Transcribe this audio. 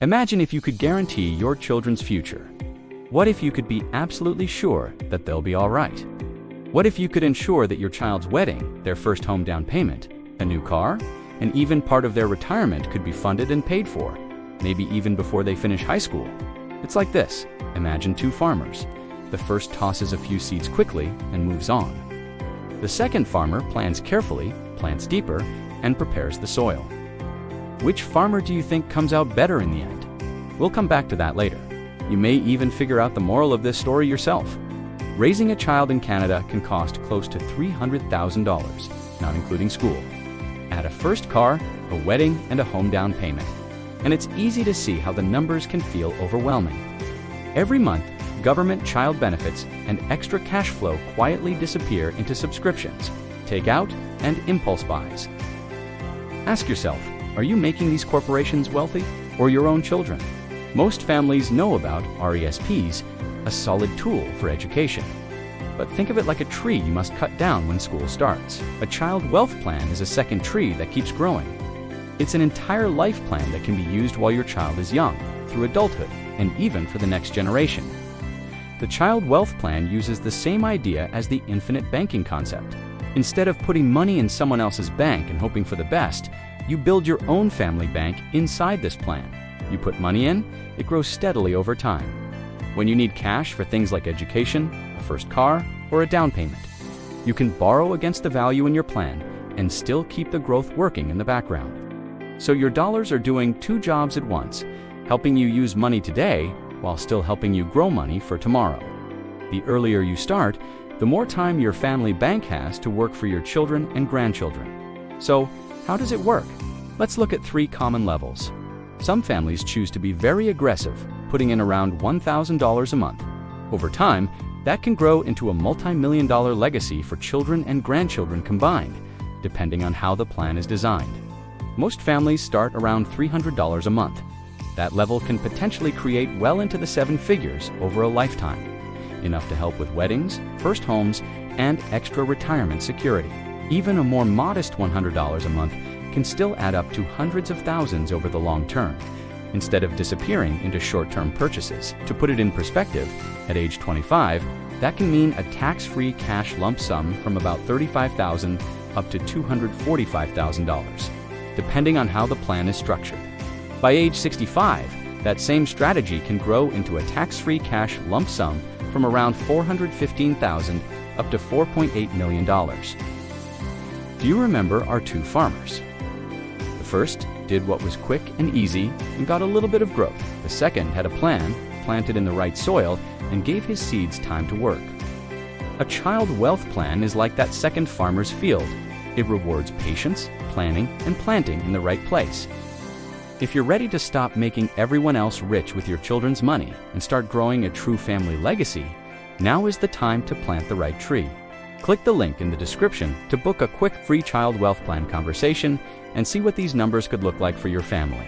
Imagine if you could guarantee your children's future. What if you could be absolutely sure that they'll be all right? What if you could ensure that your child's wedding, their first home down payment, a new car, and even part of their retirement could be funded and paid for, maybe even before they finish high school? It's like this. Imagine two farmers. The first tosses a few seeds quickly and moves on. The second farmer plans carefully, plants deeper, and prepares the soil. Which farmer do you think comes out better in the end? We'll come back to that later. You may even figure out the moral of this story yourself. Raising a child in Canada can cost close to $300,000, not including school. Add a first car, a wedding, and a home down payment. And it's easy to see how the numbers can feel overwhelming. Every month, government child benefits and extra cash flow quietly disappear into subscriptions, takeout, and impulse buys. Ask yourself, are you making these corporations wealthy or your own children? Most families know about RESPs, a solid tool for education. But think of it like a tree you must cut down when school starts. A child wealth plan is a second tree that keeps growing. It's an entire life plan that can be used while your child is young, through adulthood, and even for the next generation. The child wealth plan uses the same idea as the infinite banking concept. Instead of putting money in someone else's bank and hoping for the best, you build your own family bank inside this plan. You put money in, it grows steadily over time. When you need cash for things like education, a first car, or a down payment, you can borrow against the value in your plan and still keep the growth working in the background. So your dollars are doing two jobs at once, helping you use money today while still helping you grow money for tomorrow. The earlier you start, the more time your family bank has to work for your children and grandchildren. So, how does it work? Let's look at three common levels. Some families choose to be very aggressive, putting in around $1,000 a month. Over time, that can grow into a multi-million-dollar legacy for children and grandchildren combined, depending on how the plan is designed. Most families start around $300 a month. That level can potentially create well into the seven figures over a lifetime, enough to help with weddings, first homes, and extra retirement security. Even a more modest $100 a month can still add up to hundreds of thousands over the long term, instead of disappearing into short-term purchases. To put it in perspective, at age 25, that can mean a tax-free cash lump sum from about $35,000 up to $245,000, depending on how the plan is structured. By age 65, that same strategy can grow into a tax-free cash lump sum from around $415,000 up to $4.8 million. Do you remember our two farmers? The first did what was quick and easy and got a little bit of growth. The second had a plan, planted in the right soil, and gave his seeds time to work. A child wealth plan is like that second farmer's field. It rewards patience, planning, and planting in the right place. If you're ready to stop making everyone else rich with your children's money and start growing a true family legacy, now is the time to plant the right tree. Click the link in the description to book a quick free child wealth plan conversation and see what these numbers could look like for your family.